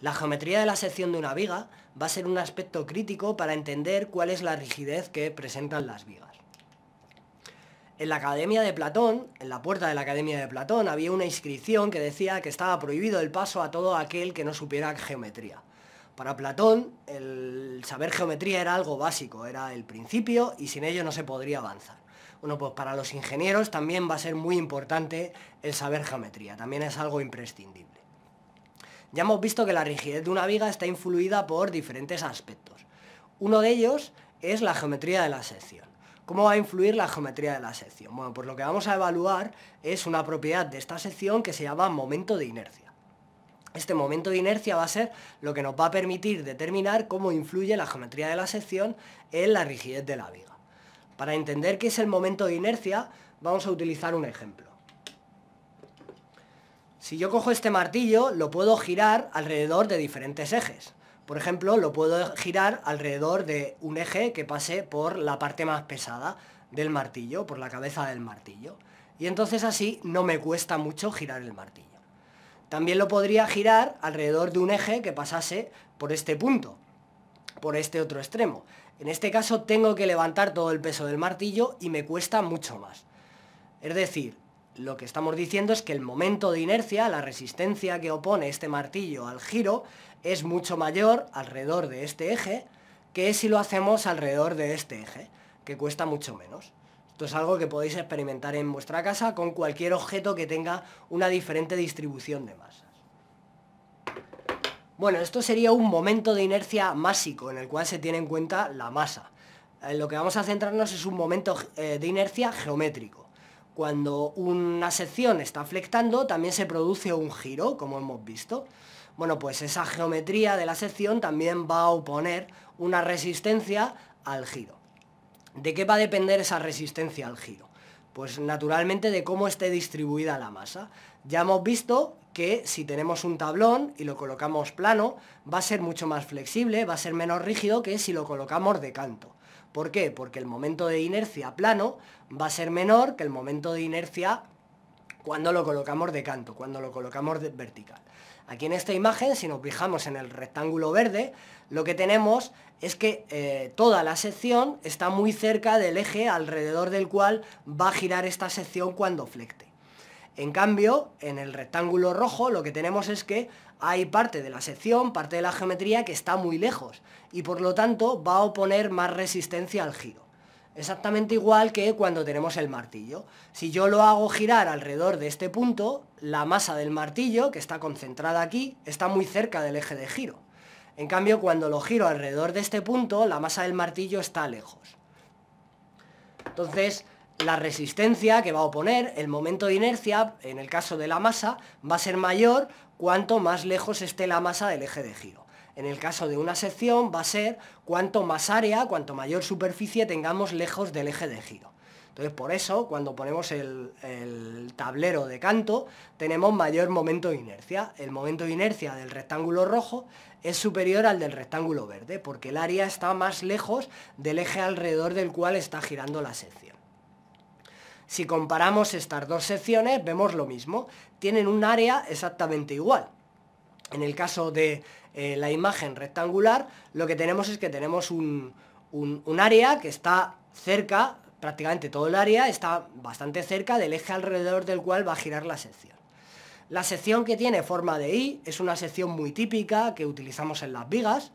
La geometría de la sección de una viga va a ser un aspecto crítico para entender cuál es la rigidez que presentan las vigas. En la Academia de Platón, en la puerta de la Academia de Platón, había una inscripción que decía que estaba prohibido el paso a todo aquel que no supiera geometría. Para Platón, el saber geometría era algo básico, era el principio y sin ello no se podría avanzar. Bueno, pues para los ingenieros también va a ser muy importante el saber geometría, también es algo imprescindible. Ya hemos visto que la rigidez de una viga está influida por diferentes aspectos. Uno de ellos es la geometría de la sección. ¿Cómo va a influir la geometría de la sección? Bueno, pues lo que vamos a evaluar es una propiedad de esta sección que se llama momento de inercia. Este momento de inercia va a ser lo que nos va a permitir determinar cómo influye la geometría de la sección en la rigidez de la viga. Para entender qué es el momento de inercia, vamos a utilizar un ejemplo. Si yo cojo este martillo, lo puedo girar alrededor de diferentes ejes. Por ejemplo, lo puedo girar alrededor de un eje que pase por la parte más pesada del martillo, por la cabeza del martillo. Y entonces así no me cuesta mucho girar el martillo. También lo podría girar alrededor de un eje que pasase por este punto, por este otro extremo. En este caso tengo que levantar todo el peso del martillo y me cuesta mucho más. Es decir, lo que estamos diciendo es que el momento de inercia, la resistencia que opone este martillo al giro, es mucho mayor alrededor de este eje que si lo hacemos alrededor de este eje, que cuesta mucho menos. Esto es algo que podéis experimentar en vuestra casa con cualquier objeto que tenga una diferente distribución de masas. Bueno, esto sería un momento de inercia másico en el cual se tiene en cuenta la masa. En lo que vamos a centrarnos es un momento de inercia geométrico. Cuando una sección está flectando, también se produce un giro, como hemos visto. Bueno, pues esa geometría de la sección también va a oponer una resistencia al giro. ¿De qué va a depender esa resistencia al giro? Pues naturalmente de cómo esté distribuida la masa. Ya hemos visto que si tenemos un tablón y lo colocamos plano, va a ser mucho más flexible, va a ser menos rígido que si lo colocamos de canto. ¿Por qué? Porque el momento de inercia plano va a ser menor que el momento de inercia cuando lo colocamos de canto, cuando lo colocamos vertical. Aquí en esta imagen, si nos fijamos en el rectángulo verde, lo que tenemos es que toda la sección está muy cerca del eje alrededor del cual va a girar esta sección cuando flecte. En cambio, en el rectángulo rojo lo que tenemos es que hay parte de la sección, parte de la geometría que está muy lejos y por lo tanto va a oponer más resistencia al giro. Exactamente igual que cuando tenemos el martillo. Si yo lo hago girar alrededor de este punto, la masa del martillo, que está concentrada aquí, está muy cerca del eje de giro. En cambio, cuando lo giro alrededor de este punto, la masa del martillo está lejos. Entonces, la resistencia que va a oponer, el momento de inercia, en el caso de la masa, va a ser mayor cuanto más lejos esté la masa del eje de giro. En el caso de una sección va a ser cuanto más área, cuanto mayor superficie tengamos lejos del eje de giro. Entonces por eso cuando ponemos el tablero de canto tenemos mayor momento de inercia. El momento de inercia del rectángulo rojo es superior al del rectángulo verde porque el área está más lejos del eje alrededor del cual está girando la sección. Si comparamos estas dos secciones vemos lo mismo, tienen un área exactamente igual. En el caso de la imagen rectangular, lo que tenemos es que tenemos un área que está cerca, prácticamente todo el área está bastante cerca del eje alrededor del cual va a girar la sección. La sección que tiene forma de I es una sección muy típica que utilizamos en las vigas.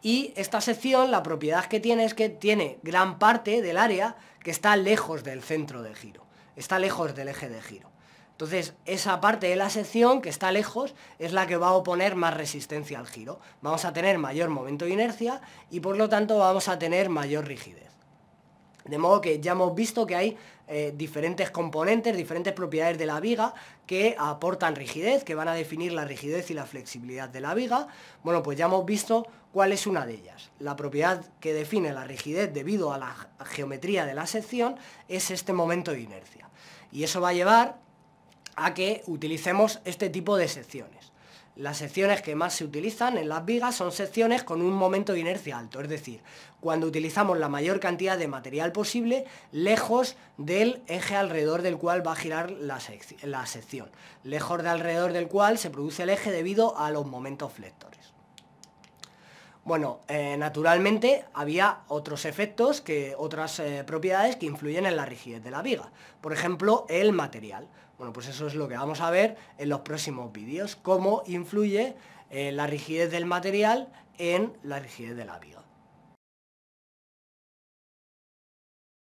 Y esta sección, la propiedad que tiene es que tiene gran parte del área que está lejos del centro de giro, está lejos del eje de giro. Entonces, esa parte de la sección que está lejos es la que va a oponer más resistencia al giro. Vamos a tener mayor momento de inercia y por lo tanto vamos a tener mayor rigidez. De modo que ya hemos visto que hay diferentes componentes, diferentes propiedades de la viga que aportan rigidez, que van a definir la rigidez y la flexibilidad de la viga. Bueno, pues ya hemos visto cuál es una de ellas. La propiedad que define la rigidez debido a la geometría de la sección es este momento de inercia. Y eso va a llevar a que utilicemos este tipo de secciones. Las secciones que más se utilizan en las vigas son secciones con un momento de inercia alto, es decir, cuando utilizamos la mayor cantidad de material posible lejos del eje alrededor del cual va a girar la sección, lejos de alrededor del cual se produce el eje debido a los momentos flectores. Bueno, naturalmente había otros efectos, otras propiedades que influyen en la rigidez de la viga. Por ejemplo, el material. Bueno, pues eso es lo que vamos a ver en los próximos vídeos, cómo influye la rigidez del material en la rigidez de la viga.